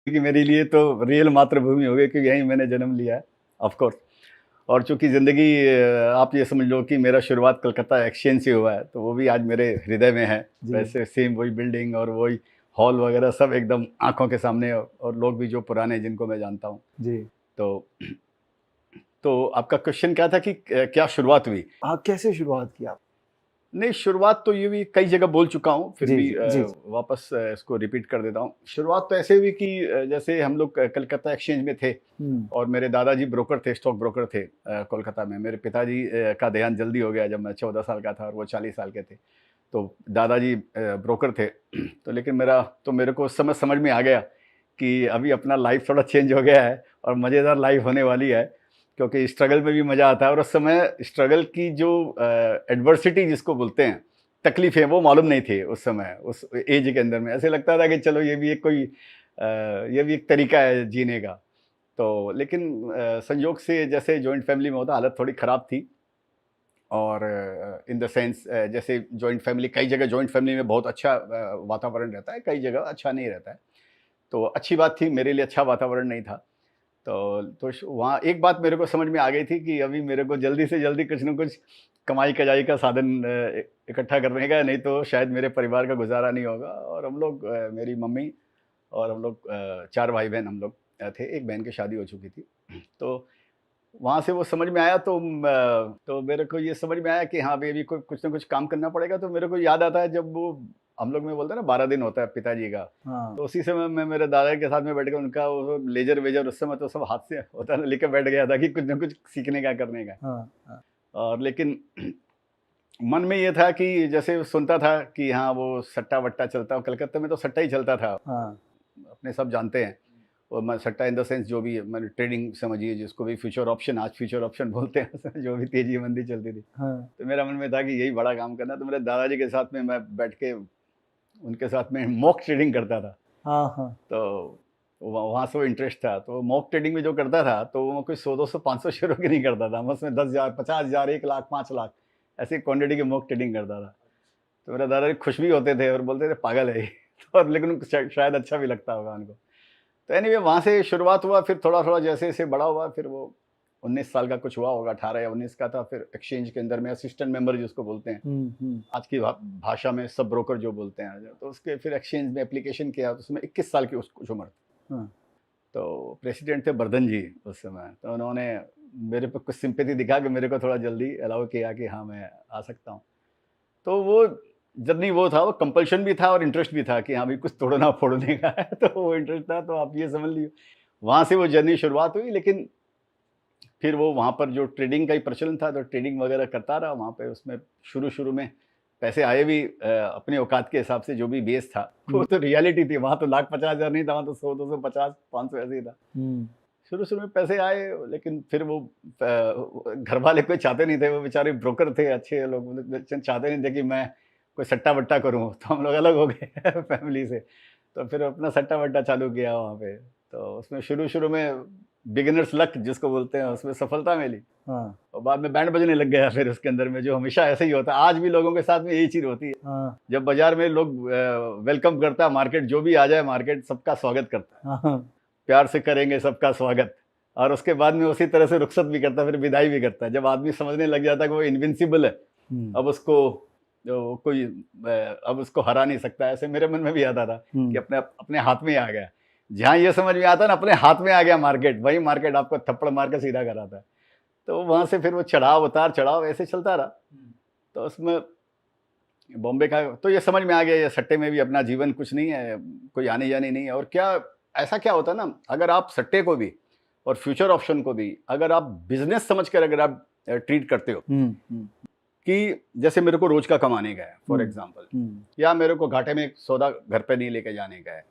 कि मेरे लिए तो रियल मातृभूमि हो गई, क्योंकि यहीं मैंने जन्म लिया है ऑफ कोर्स। और चूंकि ज़िंदगी आप ये समझ लो कि मेरा शुरुआत कलकत्ता एक्सचेंज से हुआ है, तो वो भी आज मेरे हृदय में है। जी। वैसे सेम वही बिल्डिंग और वही हॉल वगैरह सब एकदम आंखों के सामने, और लोग भी जो पुराने जिनको मैं जानता हूँ। जी। तो आपका क्वेश्चन क्या था कि क्या शुरुआत हुई? हाँ, कैसे शुरुआत की आप? नहीं, शुरुआत तो ये भी कई जगह बोल चुका हूँ, फिर जी, भी जी, जी, वापस इसको रिपीट कर देता हूँ। शुरुआत तो ऐसे हुई कि जैसे हम लोग कलकत्ता एक्सचेंज में थे, और मेरे दादाजी ब्रोकर थे, स्टॉक ब्रोकर थे कोलकाता में। मेरे पिताजी का देहांत जल्दी हो गया जब मैं 14 साल का था, और वो 40 साल के थे। तो दादाजी ब्रोकर थे। तो लेकिन मेरे को उस समय समझ में आ गया कि अभी अपना लाइफ थोड़ा चेंज हो गया है और मज़ेदार लाइफ होने वाली है, क्योंकि स्ट्रगल में भी मज़ा आता है। और उस समय स्ट्रगल की जो एडवर्सिटी जिसको बोलते हैं, तकलीफें, वो मालूम नहीं थी उस समय, उस एज के अंदर में। ऐसे लगता था कि चलो ये भी एक तरीका है जीने का। तो लेकिन संयोग से जैसे जॉइंट फैमिली में होता, हालत थोड़ी ख़राब थी। और इन द सेंस जैसे जॉइंट फैमिली, कई जगह जॉइंट फैमिली में बहुत अच्छा वातावरण रहता है, कई जगह अच्छा नहीं रहता है। तो अच्छी बात थी, मेरे लिए अच्छा वातावरण नहीं था। तो वहाँ एक बात मेरे को समझ में आ गई थी कि अभी मेरे को जल्दी से जल्दी कुछ न कुछ कमाई कजाई का साधन इकट्ठा करने का, नहीं तो शायद मेरे परिवार का गुजारा नहीं होगा। और हम लोग, मेरी मम्मी और हम लोग 4 भाई बहन हम लोग थे। एक बहन की शादी हो चुकी थी। तो वहाँ से वो समझ में आया, तो मेरे को ये समझ में आया कि हाँ भाई, अभी कुछ ना कुछ काम करना पड़ेगा। तो मेरे को याद आता है जब वो हम लोग में बोलते हैं ना 12 दिन होता है पिताजी का। हाँ, तो उसी समय मैं मेरे दादा के साथ में बैठ के उनका वो लेजर वेजर उस समय तो सब हाथ से होता है ना, लेके बैठ गया था कि कुछ ना कुछ सीखने का, करने का। हाँ, हाँ, और लेकिन मन में ये था कि जैसे सुनता था कि हाँ वो सट्टा वट्टा चलता है, कलकत्ता में तो सट्टा ही चलता था, हाँ, अपने सब जानते हैं। और मैं सट्टा इन द सेंस जो भी मैंने ट्रेडिंग समझिए, जिसको भी फ्यूचर ऑप्शन, आज फ्यूचर ऑप्शन बोलते हैं जो भी तेजी मंदी चलती थी। हाँ, तो मेरा मन में था कि यही बड़ा काम करना। तो मेरे दादाजी के साथ में मैं बैठ के उनके साथ में मॉक ट्रेडिंग करता था। हाँ, हाँ, तो वहाँ से वो इंटरेस्ट था। तो मॉक ट्रेडिंग में जो करता था, तो वो कोई 100 200 500 शेयरों की नहीं करता था, मैं उसमें 10,000 50,000 1 लाख 5 लाख ऐसी क्वांटिटी की मॉक ट्रेडिंग करता था। तो मेरे दादाजी खुश भी होते थे और बोलते थे पागल है ये। तो और लेकिन उनको शायद अच्छा भी लगता होगा उनको। तो एनीवे वहाँ से शुरुआत हुआ, फिर थोड़ा थोड़ा जैसे जैसे बड़ा हुआ, फिर वो 19 साल का कुछ हुआ होगा, 18 या 19 का था। फिर एक्सचेंज के अंदर में असिस्टेंट मेंबर जिसको बोलते हैं, आज की भाषा में सब ब्रोकर जो बोलते हैं। तो उसके फिर एक्सचेंज में एप्लीकेशन किया, तो उसमें 21 साल की उसको उम्र थी। हाँ, तो प्रेसिडेंट थे बर्धन जी उस समय। तो उन्होंने मेरे पे कुछ सिंपैथी दिखा के मेरे को थोड़ा जल्दी अलाउ किया कि हाँ मैं आ सकता हूँ। तो वो जर्नी वो था, वो कंपल्शन भी था और इंटरेस्ट भी था कि हाँ भाई कुछ तोड़ना फोड़ने का है। तो वो इंटरेस्ट था, तो आप ये समझ लीजिए वहाँ से वो जर्नी शुरुआत हुई। लेकिन फिर वो वहाँ पर जो ट्रेडिंग का ही प्रचलन था, तो ट्रेडिंग वगैरह करता रहा वहाँ पे। उसमें शुरू शुरू में पैसे आए भी अपने औकात के हिसाब से, जो भी बेस था वो तो रियलिटी थी। वहाँ तो 1,50,000 नहीं था, वहाँ तो 100 250 500 ऐसे ही था। शुरू शुरू में पैसे आए, लेकिन फिर वो घर वाले कोई चाहते नहीं थे, वो बेचारे ब्रोकर थे, अच्छे लोग, चाहते नहीं थे कि मैं कोई सट्टा वट्टा करूँ। तो हम लोग अलग हो गए फैमिली से। तो फिर अपना सट्टा वट्टा चालू किया वहाँ पे। तो उसमें शुरू शुरू में बिगिनर्स लक जिसको बोलते हैं, उसमें सफलता मिली। हाँ, और बाद में बैंड बजने लग गया फिर उसके अंदर में, जो हमेशा ऐसे ही होता है। आज भी लोगों के साथ में यही चीज़ होती है। हाँ, जब बाजार में लोग वेलकम करता है, मार्केट जो भी आ जाए, मार्केट सबका स्वागत करता है, हाँ, प्यार से करेंगे सबका स्वागत। और उसके बाद में उसी तरह से रुखसत भी करता है, फिर विदाई भी करता है। जब आदमी समझने लग जाता है कि वो इनविंसिबल है, अब उसको कोई अब उसको हरा नहीं सकता। ऐसे मेरे मन में भी आता था कि अपने अपने हाथ में ही आ गया। जहाँ ये समझ में आता है ना अपने हाथ में आ गया मार्केट, वही मार्केट आपको थप्पड़ मार के सीधा कराता है। तो वहाँ से फिर वो चढ़ाव उतार चढ़ाव ऐसे चलता रहा। तो उसमें बॉम्बे का तो ये समझ में आ गया, ये सट्टे में भी अपना जीवन कुछ नहीं है, कोई आने जाने नहीं है। और क्या ऐसा क्या होता है ना, अगर आप सट्टे को भी और फ्यूचर ऑप्शन को भी अगर आप बिजनेस समझकर अगर आप ट्रीट करते हो, कि जैसे मेरे को रोज का कमाने का है फॉर एग्जांपल, या मेरे को घाटे में सौदा घर पे नहीं लेके जाने का है,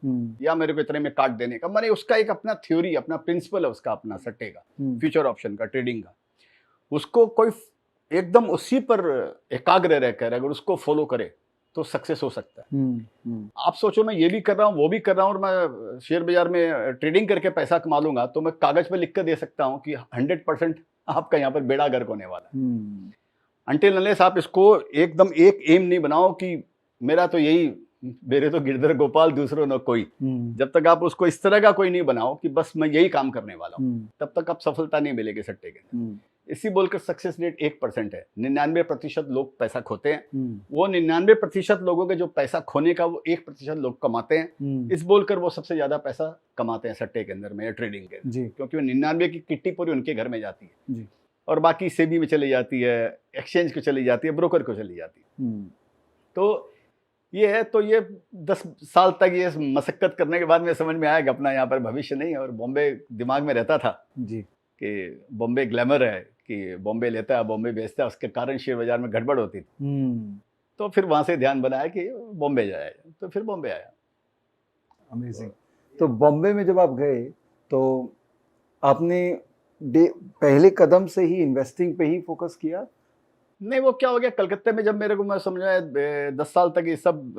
या मेरे को इतने में काट देने का, माने उसका एक अपना थ्योरी, अपना प्रिंसिपल है उसका, अपना सट्टे का, फ्यूचर ऑप्शन का, ट्रेडिंग का। उसको कोई एकदम उसी पर एकाग्र रहकर अगर उसको फॉलो करे तो सक्सेस हो सकता है। आप सोचो मैं ये भी कर रहा हूँ, वो भी कर रहा हूँ, और मैं शेयर बाजार में ट्रेडिंग करके पैसा कमा लूंगा, तो मैं कागज पे लिख कर दे सकता हूँ कि 100% आपका यहाँ पर बेड़ा गर्क होने वाला है। अनटिल अनलेस आप इसको एकदम एक एम नहीं बनाओ कि मेरा तो यही मेरे तो गिरधर गोपाल दूसरों न कोई। जब तक आप उसको इस तरह का कोई नहीं बनाओ कि बस मैं यही काम करने वाला हूँ, तब तक आप सफलता नहीं मिलेगी सट्टे के अंदर। इसी बोलकर सक्सेस रेट 1% है। 99% लोग पैसा खोते हैं। वो 99% लोगों के जो पैसा खोने का वो 1% लोग कमाते हैं। इस बोलकर वो सबसे ज्यादा पैसा कमाते हैं सट्टे के अंदर में या ट्रेडिंग के अंदर, क्योंकि वो 99 की किट्टी पूरी उनके घर में जाती है और बाकी सेबी में चली जाती है, एक्सचेंज को चली जाती है, ब्रोकर को चली जाती है। तो ये है, तो ये 10 साल तक ये मशक्कत करने के बाद में समझ में आया कि अपना यहाँ पर भविष्य नहीं है। और बॉम्बे दिमाग में रहता था जी कि बॉम्बे ग्लैमर है, कि बॉम्बे लेता है, बॉम्बे बेचता है, उसके कारण शेयर बाजार में गड़बड़ होती थी। तो फिर वहां से ध्यान बनाया कि बॉम्बे जाए, तो फिर बॉम्बे आया। अमेजिंग। तो बॉम्बे में जब आप गए तो आपने पहले कदम से ही इन्वेस्टिंग पे ही फोकस किया? नहीं, वो क्या हो गया, कलकत्ते में जब मेरे को, मैं समझ में 10 साल तक ये सब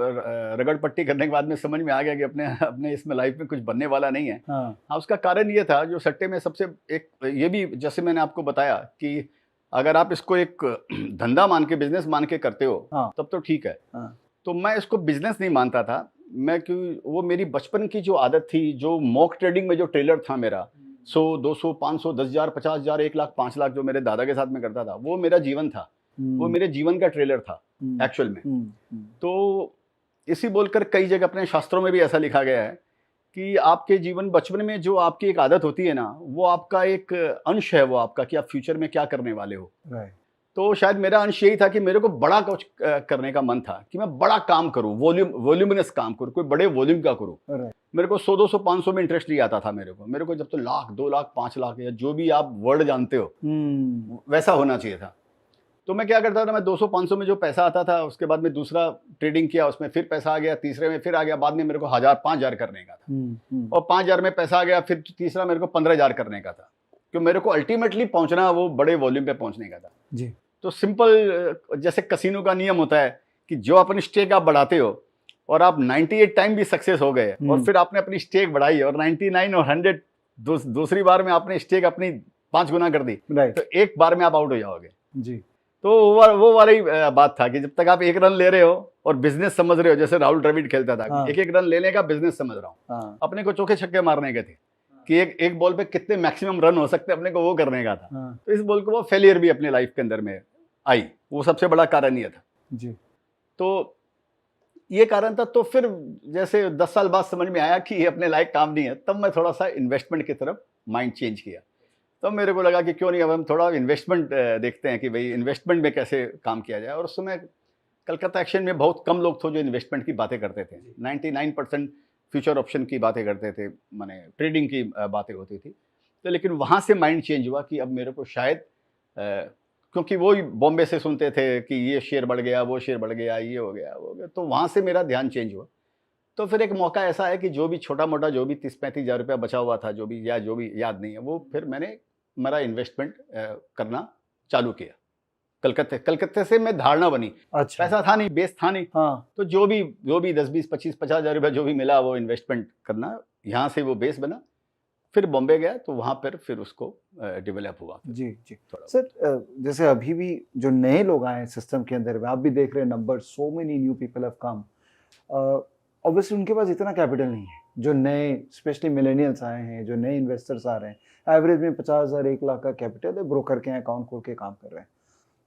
रगड़ पट्टी करने के बाद में समझ में आ गया कि अपने इसमें लाइफ में कुछ बनने वाला नहीं है। हाँ, उसका कारण ये था, जो सट्टे में सबसे एक ये भी, जैसे मैंने आपको बताया कि अगर आप इसको एक धंधा मान के, बिजनेस मान के करते हो, तब तो ठीक है। तो मैं इसको बिजनेस नहीं मानता था मैं, क्योंकि वो मेरी बचपन की जो आदत थी, जो मॉक ट्रेडिंग में जो ट्रेलर था मेरा, 100, 200, 500, 10,000, 50,000, 1 लाख, 5 लाख जो मेरे दादा के साथ में करता था, वो मेरा जीवन था। वो मेरे जीवन का ट्रेलर था एक्चुअल में। तो इसी बोलकर कई जगह अपने शास्त्रों में भी ऐसा लिखा गया है कि आपके जीवन, बचपन में जो आपकी एक आदत होती है ना, वो आपका एक अंश है, वो आपका, कि आप फ्यूचर में क्या करने वाले हो। तो शायद मेरा अंश यही था कि मेरे को बड़ा कुछ करने का मन था, कि मैं बड़ा काम करूं, वॉल्यूमिनस काम करूं, कोई बड़े वॉल्यूम का करूं। मेरे को 100, 200, 500 में इंटरेस्ट नहीं आता था। मेरे को जब तो लाख, 2 लाख, 5 लाख, या जो भी आप वर्ड जानते हो वैसा होना चाहिए था। तो मैं क्या करता था, मैं 200, 500 में जो पैसा आता था, उसके बाद में दूसरा ट्रेडिंग किया, उसमें फिर पैसा आ गया, तीसरे में फिर आ गया, बाद में मेरे को 1000, 5000 करने का था। और 5000 में पैसा आ गया, फिर तीसरा मेरे को 15,000 करने का था, क्योंकि मेरे को अल्टीमेटली पहुंचना वो बड़े वॉल्यूम पे पहुंचने का था जी। तो सिंपल, जैसे कसिनो का नियम होता है कि जो अपनी स्टेक आप बढ़ाते हो, और आप 98 टाइम भी सक्सेस हो गए, और फिर आपने अपनी स्टेक बढ़ाई और 99 और 100 दूसरी बार में आपने स्टेक अपनी 5 गुना कर दी, तो एक बार में आप आउट हो जाओगे जी। तो वो वाली बात था कि जब तक आप 1 रन ले रहे हो और बिजनेस समझ रहे हो, जैसे राहुल द्रविड़ खेलता था, एक रन लेने का बिजनेस समझ रहा हूँ, अपने को चौके छक्के मारने के थे, कि एक बॉल पे कितने मैक्सिमम रन हो सकते अपने को, वो करने का था। तो इस बॉल को वो फेलियर भी अपने लाइफ के अंदर में आई, वो सबसे बड़ा कारण ये था जी। तो ये कारण था। तो फिर जैसे 10 साल बाद समझ में आया कि ये अपने लायक काम नहीं है, तब मैं थोड़ा सा इन्वेस्टमेंट की तरफ माइंड चेंज किया। तब मेरे को लगा कि क्यों नहीं, अब हम थोड़ा इन्वेस्टमेंट देखते हैं कि भाई इन्वेस्टमेंट में कैसे काम किया जाए। और उस समय कलकत्ता एक्सचेंज में बहुत कम लोग थे जो इन्वेस्टमेंट की बातें करते थे। 99% फ्यूचर ऑप्शन की बातें करते थे, माने ट्रेडिंग की बातें होती थी। तो लेकिन वहाँ से माइंड चेंज हुआ कि अब मेरे को शायद, क्योंकि वो बॉम्बे से सुनते थे कि ये शेयर बढ़ गया, वो शेयर बढ़ गया, ये हो गया, वो हो गया, तो वहाँ से मेरा ध्यान चेंज हुआ। तो फिर एक मौका ऐसा है कि जो भी छोटा मोटा, जो भी 30-35 हज़ार रुपया बचा हुआ था, जो भी याद नहीं है, वो फिर मैंने मेरा इन्वेस्टमेंट करना चालू किया। कलकत्ते से मैं धारणा बनी। अच्छा। पैसा था नहीं, बेस था नहीं। हाँ। तो जो भी 10, 20, 25, 50 हज़ार रुपया जो भी मिला, वो इन्वेस्टमेंट करना, यहाँ से वो बेस बना। फिर बॉम्बे गया तो वहाँ पर फिर उसको डेवलप हुआ। जी जी। सर, जैसे अभी भी जो नए लोग आए हैं सिस्टम के अंदर में, आप भी देख रहे हैं number, so many new people have come. Obviously उनके पास इतना कैपिटल नहीं है। जो नए स्पेशली मिलेनियल्स आए हैं, जो नए इन्वेस्टर्स आ रहे हैं, एवरेज में 50,000, 1 लाख का कैपिटल है, ब्रोकर के अकाउंट खोल के काम कर रहे हैं।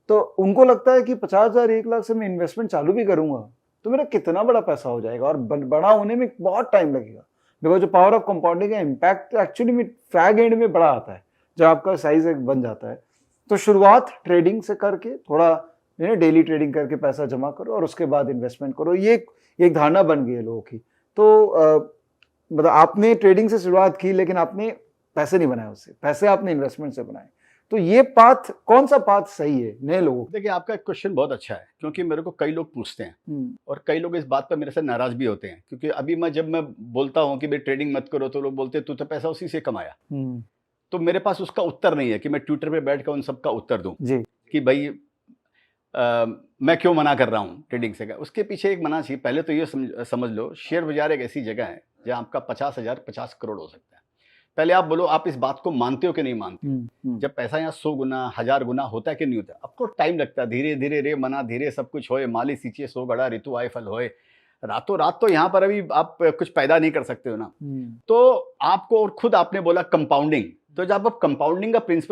तो उनको लगता है कि 50,000, 1 लाख से मैं इन्वेस्टमेंट चालू भी करूंगा तो मेरा कितना बड़ा पैसा हो जाएगा, और बड़ा होने में बहुत टाइम लगेगा। बिकॉज जो पावर ऑफ कंपाउंडिंग का इम्पैक्ट एक्चुअली में फैग एंड में बड़ा आता है जब आपका साइज एक बन जाता है। तो शुरुआत ट्रेडिंग से करके, थोड़ा डेली ट्रेडिंग करके पैसा जमा करो और उसके बाद इन्वेस्टमेंट करो, ये एक धारणा बन गई है लोगों की। तो मतलब आपने ट्रेडिंग से शुरुआत की, लेकिन आपने पैसे नहीं बनाए उससे, पैसे आपने इन्वेस्टमेंट से बनाए। तो ये पाथ, कौन सा पाथ सही है नए लोगों? देखिए, आपका क्वेश्चन बहुत अच्छा है, क्योंकि मेरे को कई लोग पूछते हैं और कई लोग इस बात पर मेरे से नाराज भी होते हैं, क्योंकि अभी जब मैं बोलता हूँ कि भाई ट्रेडिंग मत करो, तो लोग बोलते हैं तू तो पैसा उसी से कमाया। तो मेरे पास उसका उत्तर नहीं है कि मैं ट्विटर पे बैठ कर उन सबका उत्तर दूं कि भाई मैं क्यों मना कर रहा हूँ ट्रेडिंग से। उसके पीछे एक मना चाहिए। पहले तो ये समझ लो, शेयर बाजार एक ऐसी जगह है जहाँ आपका 50,000, 50 करोड़ हो सकता है। पहले आप बोलो, आप इस बात को मानते हो कि नहीं मानते? जब पैसा यहाँ 100 गुना, 1000 गुना होता है कि नहीं होता? आपको टाइम लगता है, धीरे धीरे रे मना धीरे सब कुछ होए, माली सींचे 100 गड़ा ऋतु आए फल होए। रातों रात तो यहाँ पर अभी आप कुछ पैदा नहीं कर सकते हो ना। तो आपको, और खुद आपने बोला कंपाउंडिंग, तो जब आप कंपाउंडिंग का प्रिंसिपल